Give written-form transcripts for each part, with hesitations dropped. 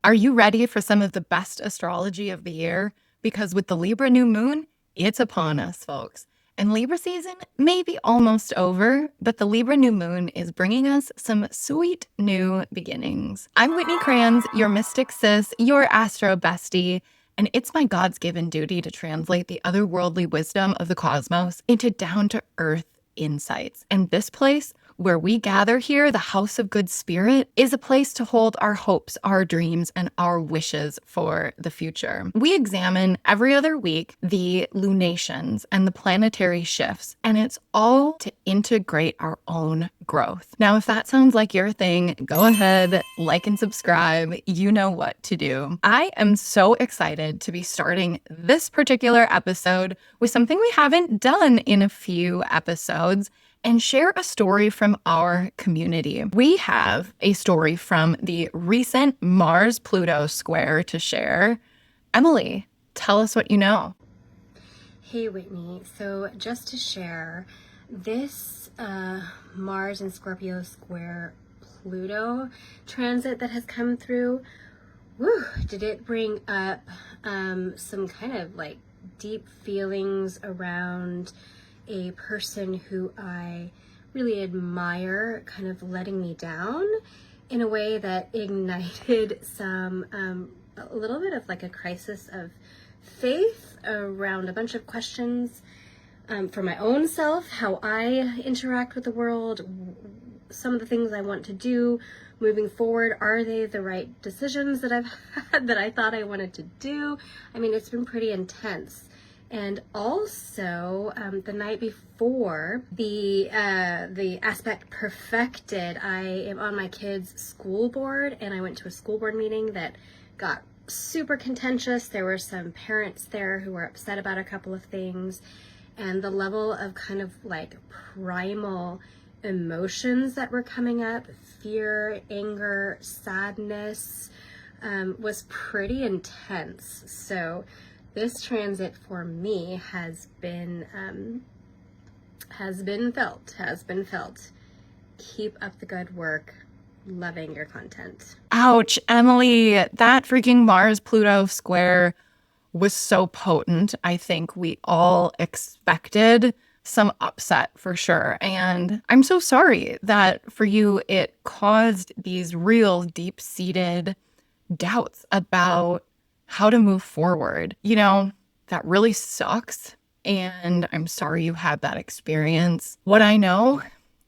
Are you ready for some of the best astrology of the year? Because with the Libra New Moon, it's upon us, folks. And Libra season may be almost over, but the Libra New Moon is bringing us some sweet new beginnings. I'm Whitney Kranz, your mystic sis, your astro bestie, and it's my God's given duty to translate the otherworldly wisdom of the cosmos into down-to-earth insights. And this place where we gather here, the House of Good Spirit, is a place to hold our hopes, our dreams, and our wishes for the future. We examine every other week the lunations and the planetary shifts, and it's all to integrate our own growth. Now, if that sounds like your thing, go ahead, like and subscribe. You know what to do. I am so excited to be starting this particular episode with something we haven't done in a few episodes, and share a story from our community. We have a story from the recent Mars-Pluto square to share. Emily, tell us what you know. Hey Whitney, so just to share, this Mars and Scorpio square Pluto transit that has come through, did it bring up some kind of like deep feelings around a person who I really admire kind of letting me down in a way that ignited some a little bit of like a crisis of faith around a bunch of questions for my own self, how I interact with the world, some of the things I want to do moving forward. Are they the right decisions that I've had that I thought I wanted to do? I mean, it's been pretty intense. And also, the night before the aspect perfected, I am on my kids' school board, and I went to a school board meeting that got super contentious. There were some parents there who were upset about a couple of things, and the level of kind of like primal emotions that were coming up, fear, anger, sadness, was pretty intense. So this transit for me has been felt. Keep up the good work. Loving your content. Ouch, Emily, that freaking Mars-Pluto square was so potent. I think we all expected some upset for sure. And I'm so sorry that for you, it caused these real deep-seated doubts about how to move forward. You know, that really sucks. And I'm sorry you had that experience. What I know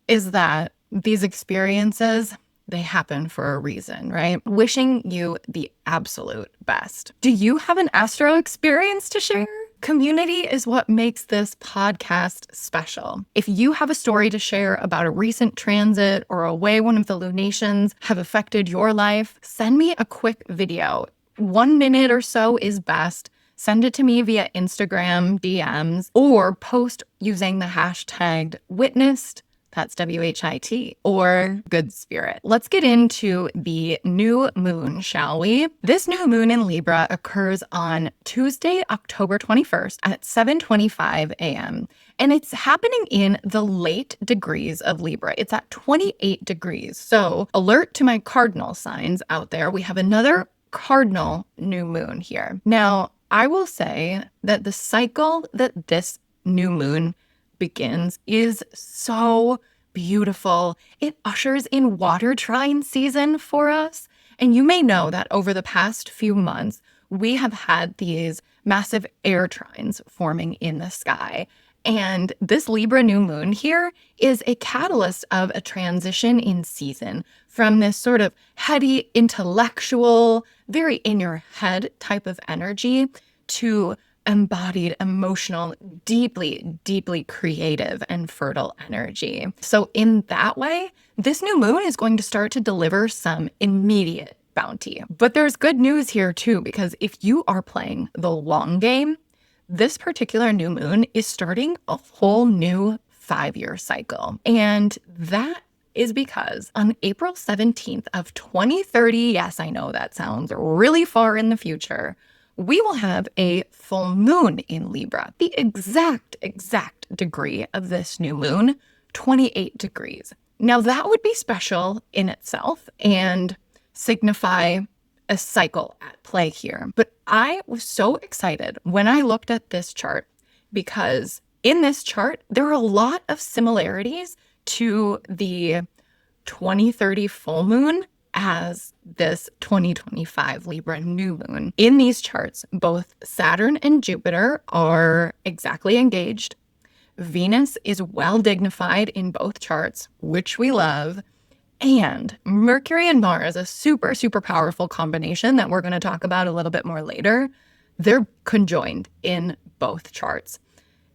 is that these experiences, they happen for a reason, right? Wishing you the absolute best. Do you have an astro experience to share? Community is what makes this podcast special. If you have a story to share about a recent transit or a way one of the lunations have affected your life, send me a quick video. 1 minute or so is best. Send it to me via Instagram DMs or post using the hashtag witnessed, that's WHIT, or good spirit. Let's get into the new moon, shall we? This new moon in Libra occurs on Tuesday, October 21st at 7:25 a.m. And it's happening in the late degrees of Libra. It's at 28 degrees. So alert to my cardinal signs out there. We have another cardinal new moon here. Now, I will say that the cycle that this new moon begins is so beautiful. It ushers in water trine season for us. And you may know that over the past few months, we have had these massive air trines forming in the sky. And this Libra new moon here is a catalyst of a transition in season from this sort of heady, intellectual, very in your head type of energy to embodied, emotional, deeply, deeply creative and fertile energy. So in that way, this new moon is going to start to deliver some immediate bounty. But there's good news here too, because if you are playing the long game, this particular new moon is starting a whole new 5-year cycle. And that is because on April 17th of 2030, yes, I know that sounds really far in the future, we will have a full moon in Libra. The exact degree of this new moon, 28 degrees. Now that would be special in itself and signify a cycle at play here. But I was so excited when I looked at this chart because in this chart, there are a lot of similarities to the 2030 full moon as this 2025 Libra new moon. In these charts, both Saturn and Jupiter are exactly engaged. Venus is well dignified in both charts, which we love. And Mercury and Mars, a super, super powerful combination that we're going to talk about a little bit more later, they're conjoined in both charts.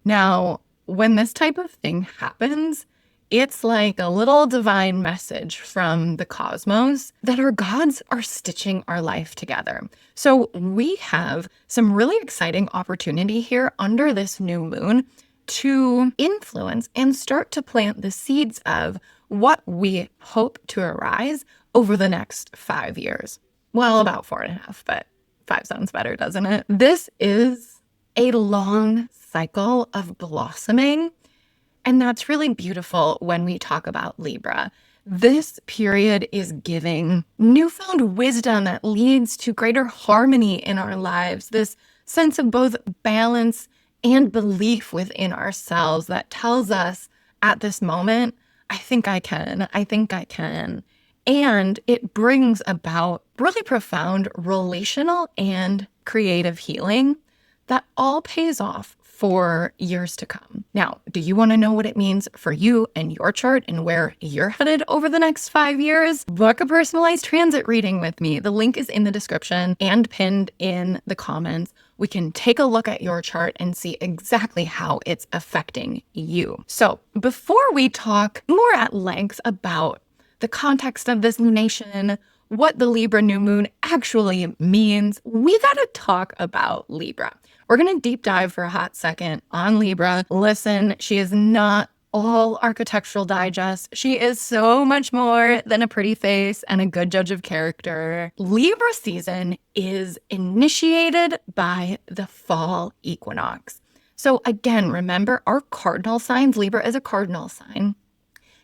Now, when this type of thing happens, it's like a little divine message from the cosmos that our gods are stitching our life together. So we have some really exciting opportunity here under this new moon to influence and start to plant the seeds of what we hope to arise over the next 5 years. Well, about 4.5, but 5 sounds better, doesn't it? This is a long cycle of blossoming, and that's really beautiful when we talk about Libra. This period is giving newfound wisdom that leads to greater harmony in our lives, this sense of both balance and belief within ourselves that tells us at this moment, I think I can. And it brings about really profound relational and creative healing that all pays off for years to come. Now, do you want to know what it means for you and your chart and where you're headed over the next 5 years? Book a personalized transit reading with me. The link is in the description and pinned in the comments. We can take a look at your chart and see exactly how it's affecting you. So before we talk more at length about the context of this lunation, what the Libra new moon actually means, we gotta talk about Libra. We're gonna deep dive for a hot second on Libra. Listen, she is not all architectural digest. She is so much more than a pretty face and a good judge of character. Libra season is initiated by the fall equinox. So again, remember our cardinal signs, Libra is a cardinal sign,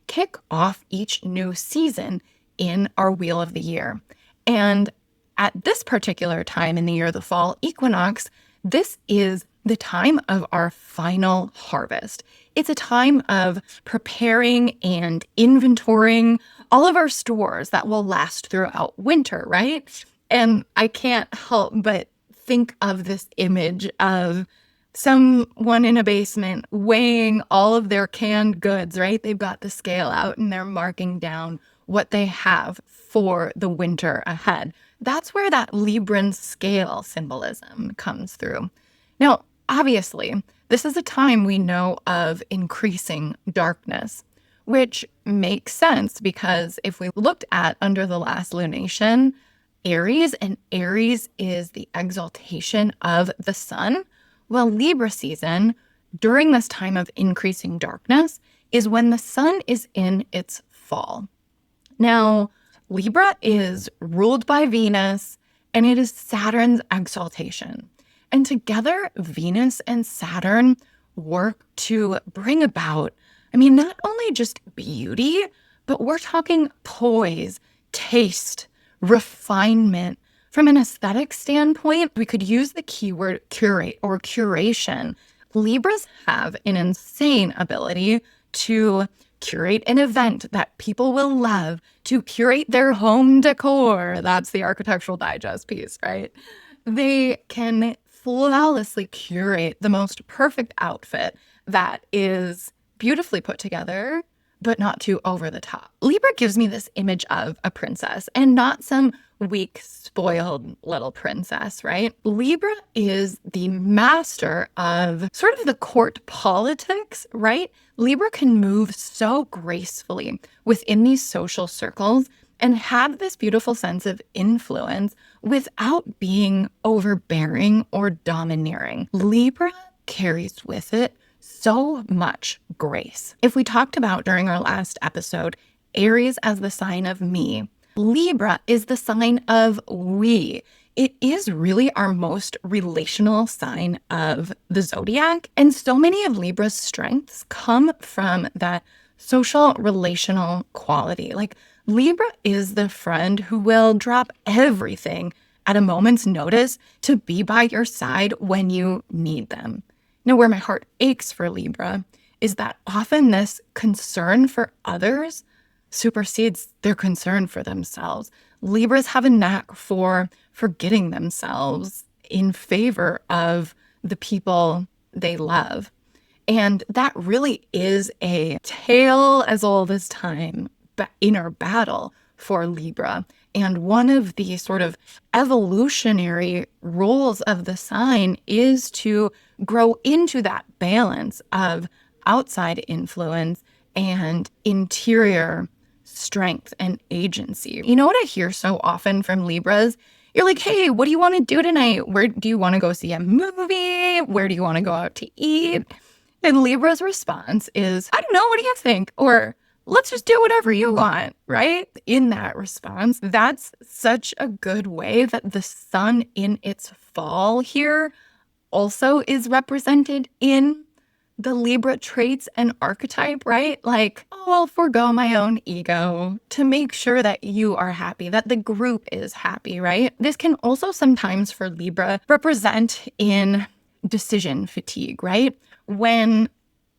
kick off each new season in our wheel of the year. And at this particular time in the year, the fall equinox, this is the time of our final harvest. It's a time of preparing and inventorying all of our stores that will last throughout winter, right? And I can't help but think of this image of someone in a basement weighing all of their canned goods, right? They've got the scale out and they're marking down what they have for the winter ahead. That's where that Libran scale symbolism comes through. Now, obviously, this is a time we know of increasing darkness, which makes sense because if we looked at under the last lunation, Aries, and Aries is the exaltation of the sun. Well, Libra season, during this time of increasing darkness, is when the sun is in its fall. Now, Libra is ruled by Venus, and it is Saturn's exaltation. And together, Venus and Saturn work to bring about, not only just beauty, but we're talking poise, taste, refinement. From an aesthetic standpoint, we could use the keyword curate or curation. Libras have an insane ability to curate an event that people will love, to curate their home decor. That's the architectural digest piece, right? They can flawlessly curate the most perfect outfit that is beautifully put together, but not too over the top. Libra gives me this image of a princess and not some weak, spoiled little princess, right? Libra is the master of sort of the court politics, right? Libra can move so gracefully within these social circles and have this beautiful sense of influence without being overbearing or domineering. Libra carries with it so much grace. If we talked about during our last episode, Aries as the sign of me, Libra is the sign of we. It is really our most relational sign of the zodiac. And so many of Libra's strengths come from that social relational quality. Like Libra is the friend who will drop everything at a moment's notice to be by your side when you need them. Now, where my heart aches for Libra is that often this concern for others supersedes their concern for themselves. Libras have a knack for forgetting themselves in favor of the people they love. And that really is a tale as old as time, but inner battle for Libra. And one of the sort of evolutionary roles of the sign is to grow into that balance of outside influence and interior strength and agency. You know what I hear so often from Libras? You're like, hey, what do you want to do tonight? Where do you want to go see a movie? Where do you want to go out to eat? And Libra's response is, I don't know, what do you think? Or let's just do whatever you want, right? In that response, that's such a good way that the sun in its fall here also is represented in the Libra traits and archetype, right? Like, oh, I'll forego my own ego to make sure that you are happy, that the group is happy, right? This can also sometimes for Libra represent in decision fatigue, right? When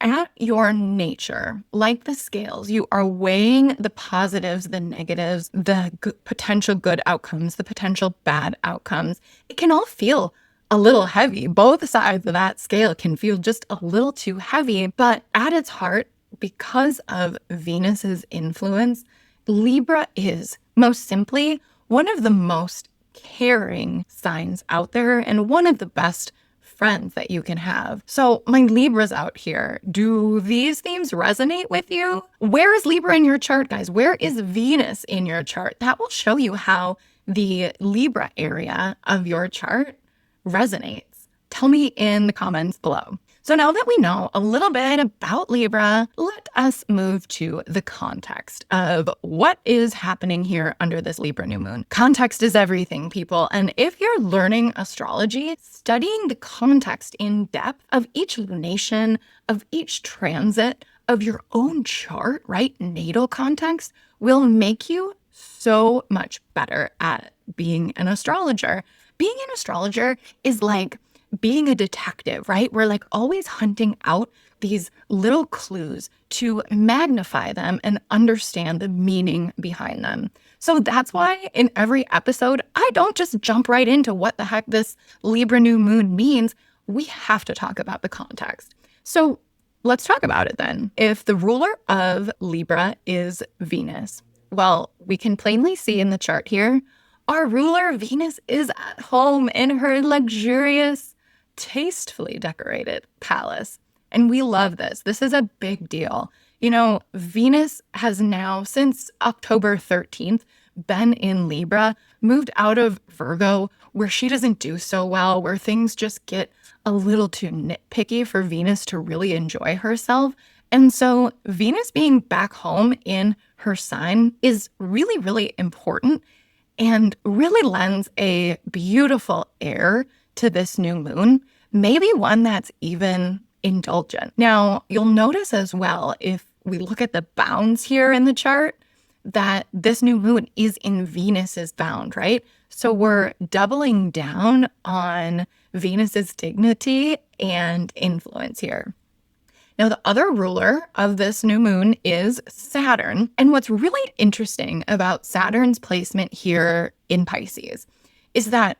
at your nature, like the scales, you are weighing the positives, the negatives, the potential good outcomes, the potential bad outcomes. It can all feel a little heavy. Both sides of that scale can feel just a little too heavy, but at its heart, because of Venus's influence, Libra is most simply one of the most caring signs out there and one of the best friends that you can have. So my Libras out here, do these themes resonate with you? Where is Libra in your chart, guys? Where is Venus in your chart? That will show you how the Libra area of your chart resonates. Tell me in the comments below. So now that we know a little bit about Libra, let us move to the context of what is happening here under this Libra new moon. Context is everything, people. And if you're learning astrology, studying the context in depth of each lunation, of each transit, of your own chart, right? Natal context will make you so much better at being an astrologer. Being an astrologer is like being a detective, right? We're like always hunting out these little clues to magnify them and understand the meaning behind them. So that's why in every episode, I don't just jump right into what the heck this Libra new moon means. We have to talk about the context. So let's talk about it then. If the ruler of Libra is Venus, well, we can plainly see in the chart here, our ruler Venus is at home in her luxurious, tastefully decorated palace. And we love this. This is a big deal. You know, Venus has now, since October 13th, been in Libra, moved out of Virgo, where she doesn't do so well, where things just get a little too nitpicky for Venus to really enjoy herself. And so Venus being back home in her sign is really, really important and really lends a beautiful air to this new moon, maybe one that's even indulgent. Now, you'll notice as well, if we look at the bounds here in the chart, that this new moon is in Venus's bound, right? So we're doubling down on Venus's dignity and influence here. Now, the other ruler of this new moon is Saturn. And what's really interesting about Saturn's placement here in Pisces is that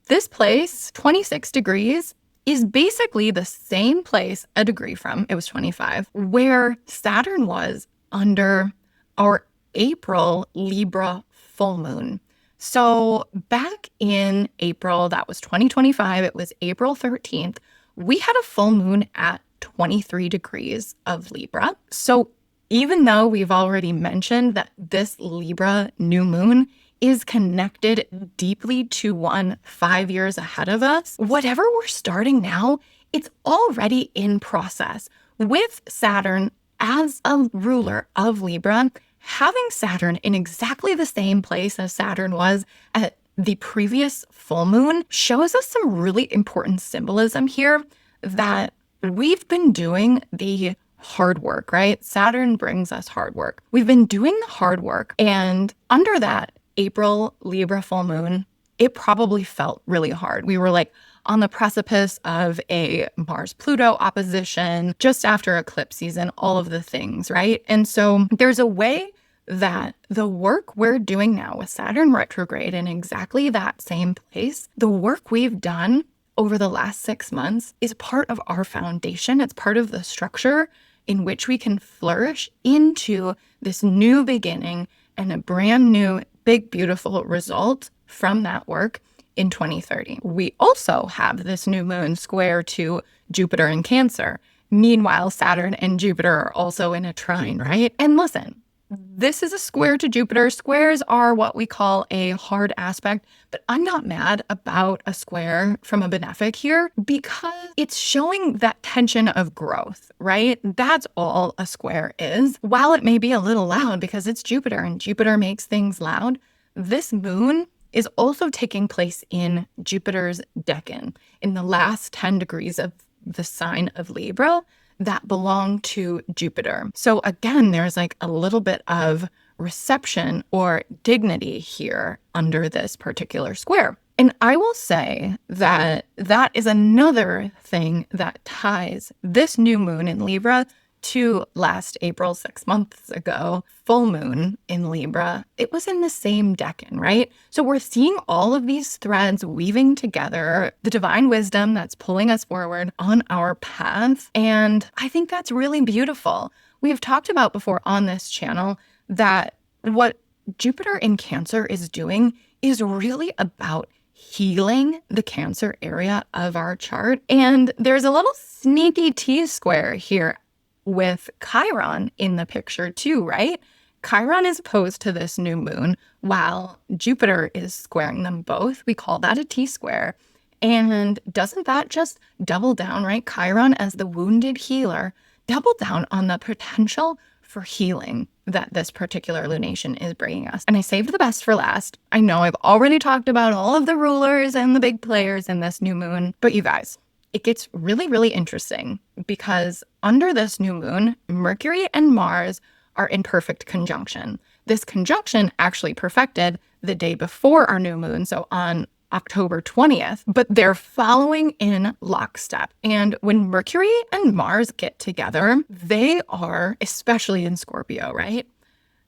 this place, 26 degrees, is basically the same place a degree from, it was 25, where Saturn was under our April Libra full moon. So back in April, that was 2025, it was April 13th, we had a full moon at 23 degrees of Libra. So even though we've already mentioned that this Libra new moon is connected deeply to one 5 years ahead of us, whatever we're starting now, it's already in process. With Saturn as a ruler of Libra, having Saturn in exactly the same place as Saturn was at the previous full moon shows us some really important symbolism here that we've been doing the hard work, right? Saturn brings us hard work. We've been doing the hard work, and under that April Libra full moon, it probably felt really hard. We were like on the precipice of a Mars-Pluto opposition, just after eclipse season, all of the things, right? And so there's a way that the work we're doing now with Saturn retrograde in exactly that same place, the work we've done over the last 6 months is part of our foundation. It's part of the structure in which we can flourish into this new beginning and a brand new, big, beautiful result from that work in 2030. We also have this new moon square to Jupiter in Cancer. Meanwhile, Saturn and Jupiter are also in a trine, right? And listen, this is a square to Jupiter. Squares are what we call a hard aspect, but I'm not mad about a square from a benefic here because it's showing that tension of growth, right? That's all a square is. While it may be a little loud because it's Jupiter and Jupiter makes things loud, this moon is also taking place in Jupiter's decan, in the last 10 degrees of the sign of Libra that belong to Jupiter. So again, there's like a little bit of reception or dignity here under this particular square. And I will say that that is another thing that ties this new moon in Libra to last April, 6 months ago, full moon in Libra. It was in the same decan, right? So we're seeing all of these threads weaving together, the divine wisdom that's pulling us forward on our path. And I think that's really beautiful. We have talked about before on this channel that what Jupiter in Cancer is doing is really about healing the Cancer area of our chart. And there's a little sneaky T-square here with Chiron in the picture too, right? Chiron is opposed to this new moon while Jupiter is squaring them both. We call that a T-square. And doesn't that just double down, right? Chiron as the wounded healer, double down on the potential for healing that this particular lunation is bringing us. And I saved the best for last. I know I've already talked about all of the rulers and the big players in this new moon, but you guys, it gets really, really interesting because under this new moon, Mercury and Mars are in perfect conjunction. This conjunction actually perfected the day before our new moon, so on October 20th, but they're following in lockstep. And when Mercury and Mars get together, they are, especially in Scorpio, right?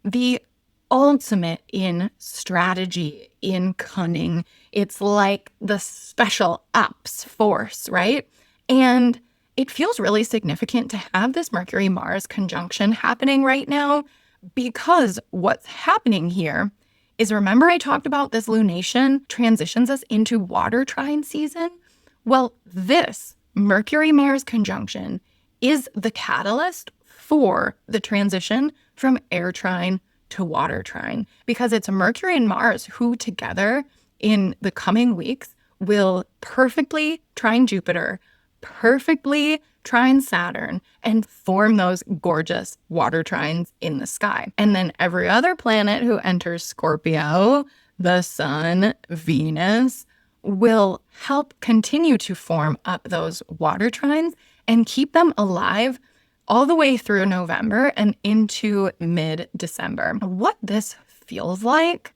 The ultimate in strategy, in cunning. It's like the special ops force, right? And it feels really significant to have this Mercury-Mars conjunction happening right now because what's happening here is, remember I talked about this lunation transitions us into water trine season? Well, this Mercury-Mars conjunction is the catalyst for the transition from air trine to water trine, because it's Mercury and Mars who together in the coming weeks will perfectly trine Jupiter, perfectly trine Saturn, and form those gorgeous water trines in the sky. And then every other planet who enters Scorpio, the Sun, Venus, will help continue to form up those water trines and keep them alive all the way through November and into mid-December. What this feels like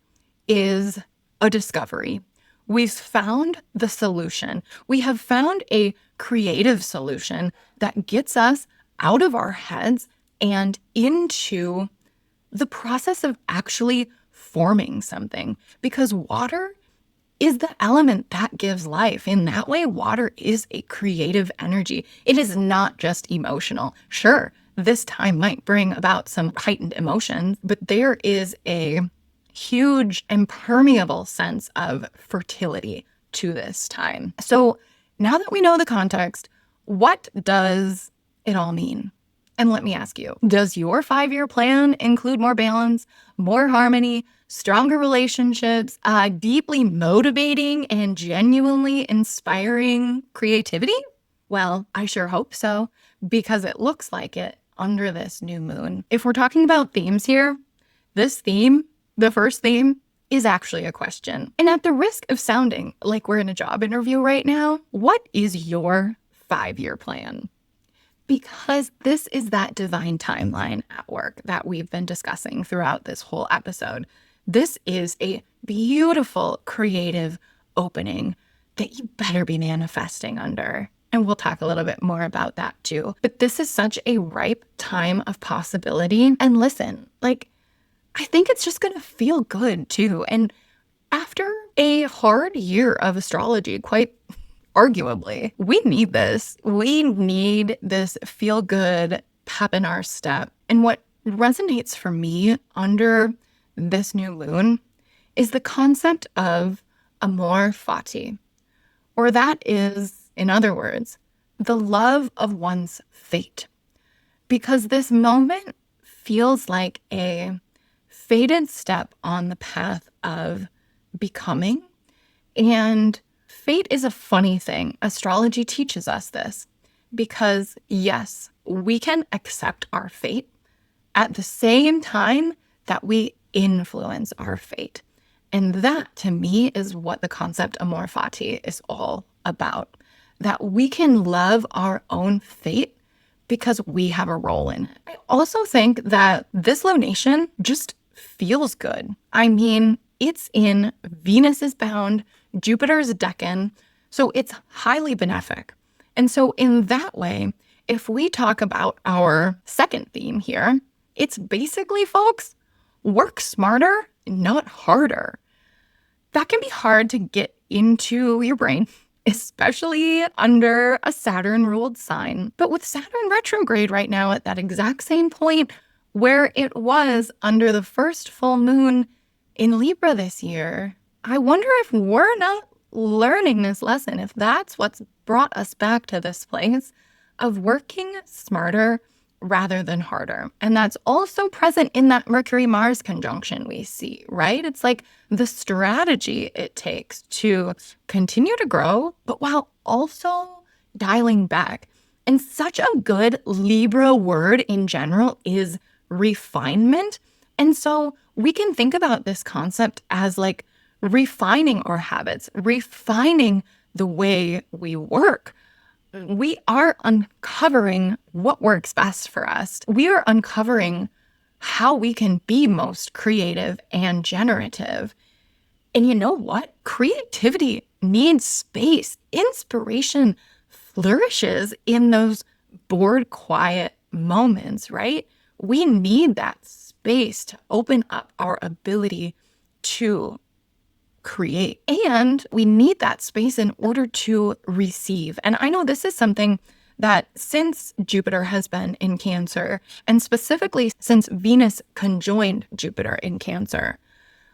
is a discovery. We've found the solution. We have found a creative solution that gets us out of our heads and into the process of actually forming something, because water is the element that gives life. In that way, water is a creative energy. It is not just emotional. Sure, this time might bring about some heightened emotions, but there is a huge impermeable sense of fertility to this time. So now that we know the context, what does it all mean? And let me ask you, does your 5-year plan include more balance, more harmony, stronger relationships, deeply motivating and genuinely inspiring creativity? Well, I sure hope so, because it looks like it under this new moon. If we're talking about themes here, this theme, the first theme, is actually a question. And at the risk of sounding like we're in a job interview right now, what is your 5-year plan? Because this is that divine timeline at work that we've been discussing throughout this whole episode. This is a beautiful creative opening that you better be manifesting under. And we'll talk a little bit more about that too. But this is such a ripe time of possibility. And listen, like, I think it's just going to feel good too. And after a hard year of astrology, quite arguably, we need this. We need this feel good pep in our step. And what resonates for me under this new moon is the concept of amor fati, or that is, in other words, the love of one's fate. Because this moment feels like a fated step on the path of becoming. And fate is a funny thing. Astrology teaches us this because, yes, we can accept our fate at the same time that we influence our fate. And that, to me, is what the concept amor fati is all about. That we can love our own fate because we have a role in it. I also think that this lunation just feels good. I mean, it's in Venus's bound, Jupiter's decan, so it's highly benefic. And so in that way, if we talk about our second theme here, it's basically, folks, work smarter, not harder. That can be hard to get into your brain, especially under a Saturn-ruled sign. But with Saturn retrograde right now at that exact same point where it was under the first full moon in Libra this year, I wonder if we're not learning this lesson, if that's what's brought us back to this place of working smarter rather than harder. And that's also present in that Mercury-Mars conjunction we see, right? It's like the strategy it takes to continue to grow, but while also dialing back. And such a good Libra word in general is refinement. And so we can think about this concept as like refining our habits, refining the way we work. We are uncovering what works best for us. We are uncovering how we can be most creative and generative. And you know what? Creativity needs space. Inspiration flourishes in those bored, quiet moments, right? We need that space to open up our ability to create. And we need that space in order to receive. And I know this is something that since Jupiter has been in Cancer, and specifically since Venus conjoined Jupiter in Cancer,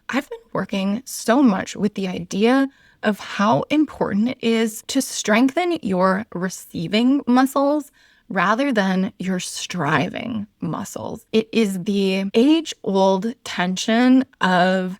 I've been working so much with the idea of how important it is to strengthen your receiving muscles rather than your striving muscles. It is the age-old tension of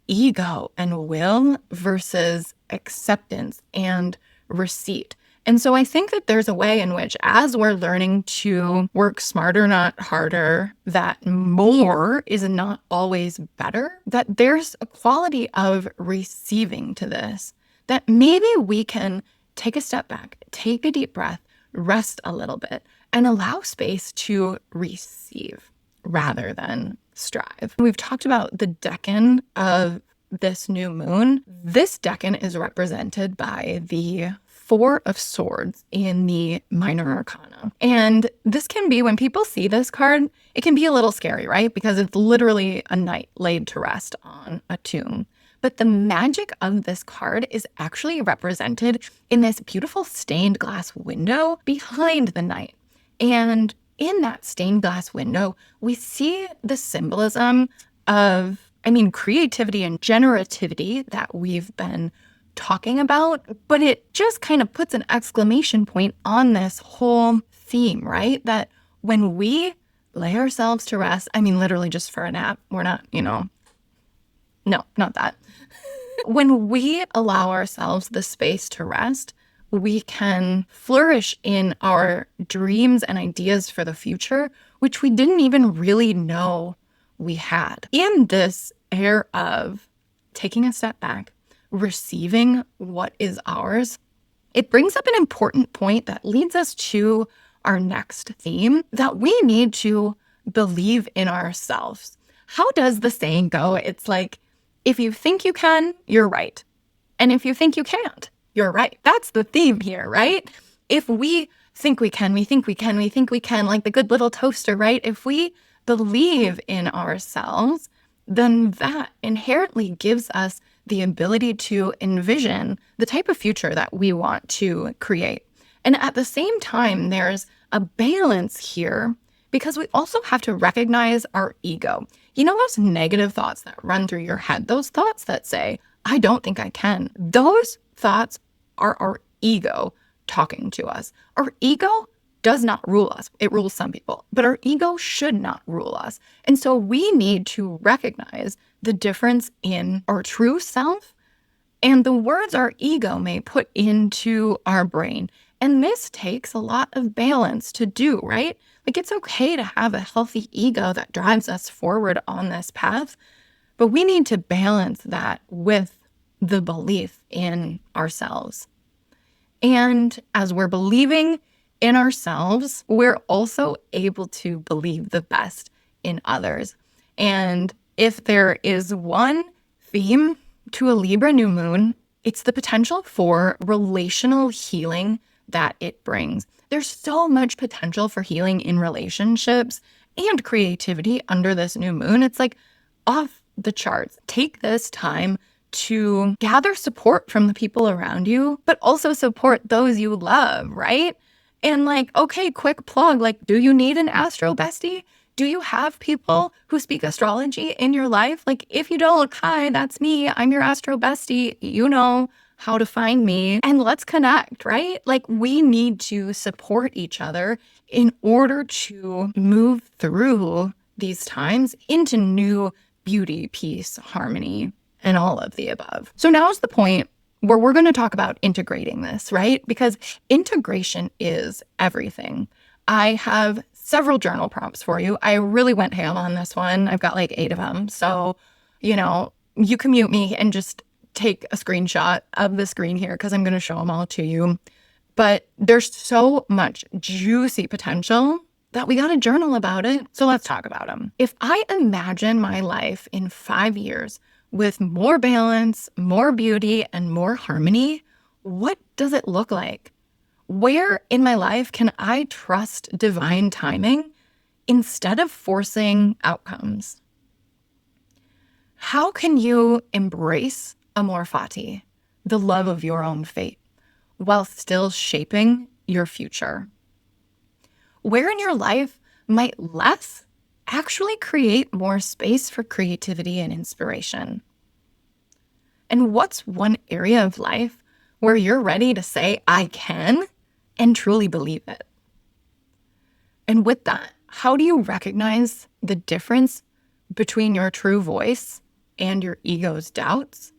ego and will versus acceptance and receipt. And so I think that there's a way in which, as we're learning to work smarter, not harder, that more is not always better, that there's a quality of receiving to this, that maybe we can take a step back, take a deep breath, rest a little bit, and allow space to receive rather than strive. We've talked about the decan of this new moon. This decan is represented by the Four of Swords in the Minor Arcana. And this can be, when people see this card, it can be a little scary, right? Because it's literally a knight laid to rest on a tomb. But the magic of this card is actually represented in this beautiful stained glass window behind the knight. And in that stained glass window, we see the symbolism of, creativity and generativity that we've been talking about, but it just kind of puts an exclamation point on this whole theme, right? That when we lay ourselves to rest, literally just for a nap, we're not, no, not that. When we allow ourselves the space to rest, we can flourish in our dreams and ideas for the future, which we didn't even really know we had. In this air of taking a step back, receiving what is ours, it brings up an important point that leads us to our next theme, that we need to believe in ourselves. How does the saying go? It's like, if you think you can, you're right. And if you think you can't, you're right. That's the theme here, right? If we think we can, we think we can, we think we can, like the good little toaster, right? If we believe in ourselves, then that inherently gives us the ability to envision the type of future that we want to create. And at the same time, there's a balance here because we also have to recognize our ego. You know, those negative thoughts that run through your head, those thoughts that say, I don't think I can. Those thoughts are our ego talking to us. Our ego does not rule us. It rules some people, but our ego should not rule us. And so we need to recognize the difference in our true self and the words our ego may put into our brain. And this takes a lot of balance to do, right? Like, it's okay to have a healthy ego that drives us forward on this path, but we need to balance that with the belief in ourselves. And as we're believing in ourselves, we're also able to believe the best in others. And if there is one theme to a Libra new moon, it's the potential for relational healing that it brings. There's so much potential for healing in relationships and creativity under this new moon. It's like off the charts. Take this time to gather support from the people around you, but also support those you love, right? And like, okay, quick plug, like, do you need an astro bestie? Do you have people who speak astrology in your life? Like, if you don't, hi, that's me. I'm your astro bestie. You know how to find me, and let's connect, right? Like, we need to support each other in order to move through these times into new beauty, peace, harmony, and all of the above. So now's the point where we're going to talk about integrating this, right? Because integration is everything. I have several journal prompts for you. I really went ham on this one. I've got like 8 of them. So, you know, you can mute me and just take a screenshot of the screen here because I'm going to show them all to you. But there's so much juicy potential that we got to journal about it. So let's talk about them. If I imagine my life in 5 years with more balance, more beauty, and more harmony, what does it look like? Where in my life can I trust divine timing instead of forcing outcomes? How can you embrace amor fati, the love of your own fate, while still shaping your future? Where in your life might less actually create more space for creativity and inspiration? And what's one area of life where you're ready to say, I can, and truly believe it? And with that, how do you recognize the difference between your true voice and your ego's doubts?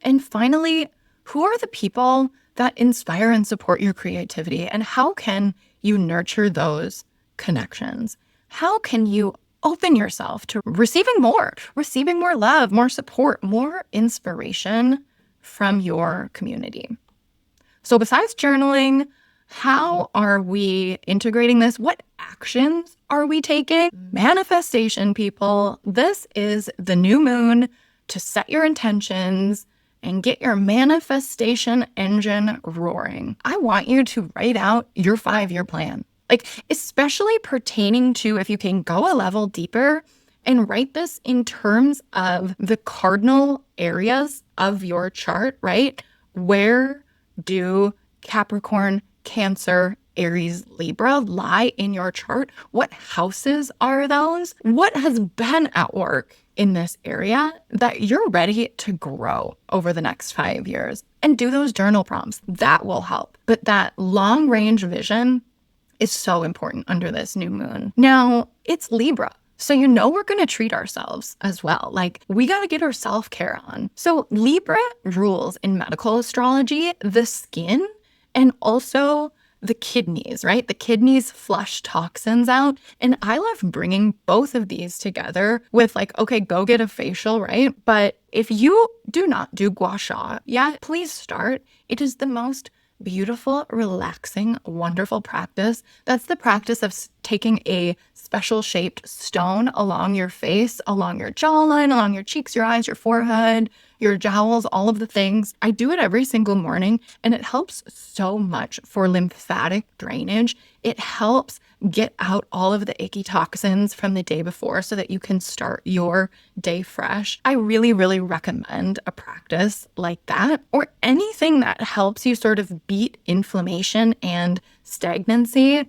And finally, who are the people that inspire and support your creativity? And how can you nurture those connections? How can you open yourself to receiving more love, more support, more inspiration from your community? So besides journaling, how are we integrating this? What actions are we taking? Manifestation, people. This is the new moon to set your intentions and get your manifestation engine roaring. I want you to write out your 5-year plan. Like, especially pertaining to if you can go a level deeper and write this in terms of the cardinal areas of your chart, right? Where do Capricorn, Cancer, Aries, Libra lie in your chart? What houses are those? What has been at work in this area that you're ready to grow over the next 5 years? And do those journal prompts. That will help. But that long range vision is so important under this new moon. Now, it's Libra. So you know we're going to treat ourselves as well. Like, we got to get our self-care on. So Libra rules in medical astrology the skin and also the kidneys, right? The kidneys flush toxins out. And I love bringing both of these together with like, okay, go get a facial, right? But if you do not do gua sha yet, please start. It is the most beautiful, relaxing, wonderful practice. That's the practice of taking a special shaped stone along your face, along your jawline, along your cheeks, your eyes, your forehead, your jowls, all of the things. I do it every single morning, and it helps so much for lymphatic drainage. It helps get out all of the icky toxins from the day before so that you can start your day fresh. I really, really recommend a practice like that, or anything that helps you sort of beat inflammation and stagnancy.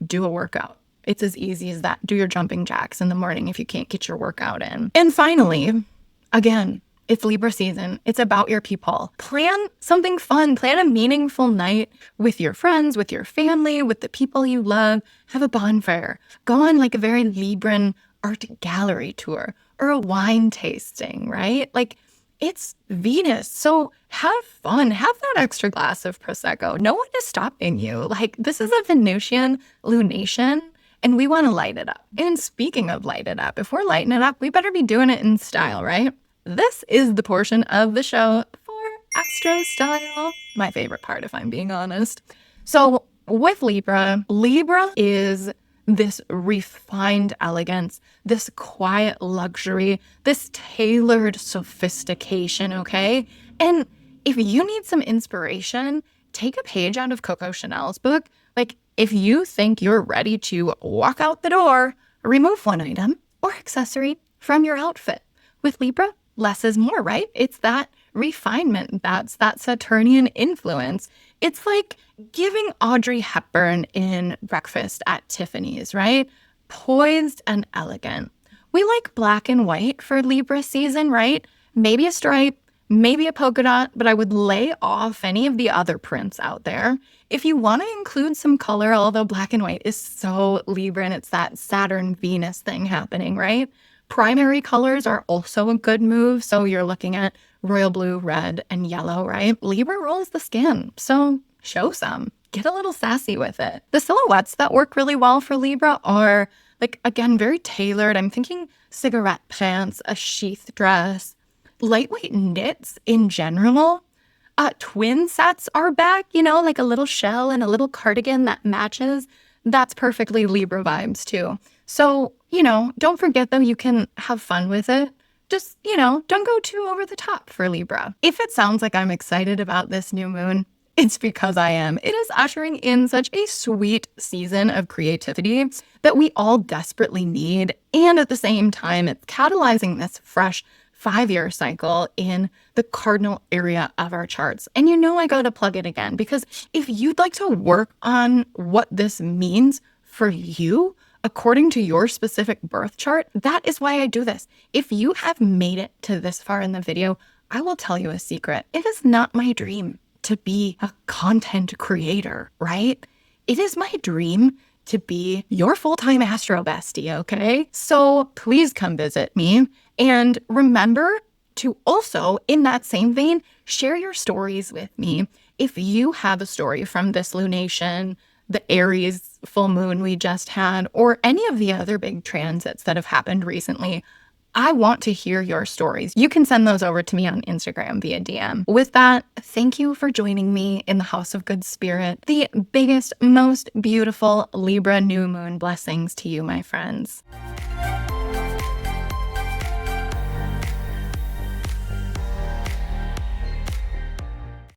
Do a workout. It's as easy as that. Do your jumping jacks in the morning if you can't get your workout in. And finally, again, it's Libra season. It's about your people. Plan something fun. Plan a meaningful night with your friends, with your family, with the people you love. Have a bonfire. Go on like a very Libran art gallery tour or a wine tasting, right? Like, it's Venus. So have fun. Have that extra glass of Prosecco. No one is stopping you. Like, this is a Venusian lunation, and we want to light it up. And speaking of light it up, if we're lighting it up, we better be doing it in style, right? This is the portion of the show for Astro Style. My favorite part, if I'm being honest. So with Libra is this refined elegance, this quiet luxury, this tailored sophistication, okay? And if you need some inspiration, take a page out of Coco Chanel's book. Like, if you think you're ready to walk out the door, remove one item or accessory from your outfit. With Libra, less is more, right? It's that refinement. That's that Saturnian influence. It's like giving Audrey Hepburn in Breakfast at Tiffany's, right? Poised and elegant. We like black and white for Libra season, right? Maybe a stripe, maybe a polka dot, but I would lay off any of the other prints out there. If you want to include some color, although black and white is so Libra and it's that Saturn Venus thing happening, right? Primary colors are also a good move. So you're looking at royal blue, red, and yellow, right? Libra rolls the skin, so show some. Get a little sassy with it. The silhouettes that work really well for Libra are, like, again, very tailored. I'm thinking cigarette pants, a sheath dress, lightweight knits in general. Twin sets are back, like a little shell and a little cardigan that matches. That's perfectly Libra vibes too. So, don't forget though, you can have fun with it. Just, don't go too over the top for Libra. If it sounds like I'm excited about this new moon, it's because I am. It is ushering in such a sweet season of creativity that we all desperately need. And at the same time, it's catalyzing this fresh 5-year cycle in the cardinal area of our charts. And I got to plug it again, because if you'd like to work on what this means for you, according to your specific birth chart, that is why I do this. If you have made it to this far in the video, I will tell you a secret. It is not my dream to be a content creator, right? It is my dream to be your full-time astro bestie, okay? So please come visit me. And remember to also, in that same vein, share your stories with me. If you have a story from this lunation, the Aries full moon we just had, or any of the other big transits that have happened recently, I want to hear your stories. You can send those over to me on Instagram via DM. With that, thank you for joining me in the House of Good Spirit. The biggest, most beautiful Libra new moon blessings to you, my friends.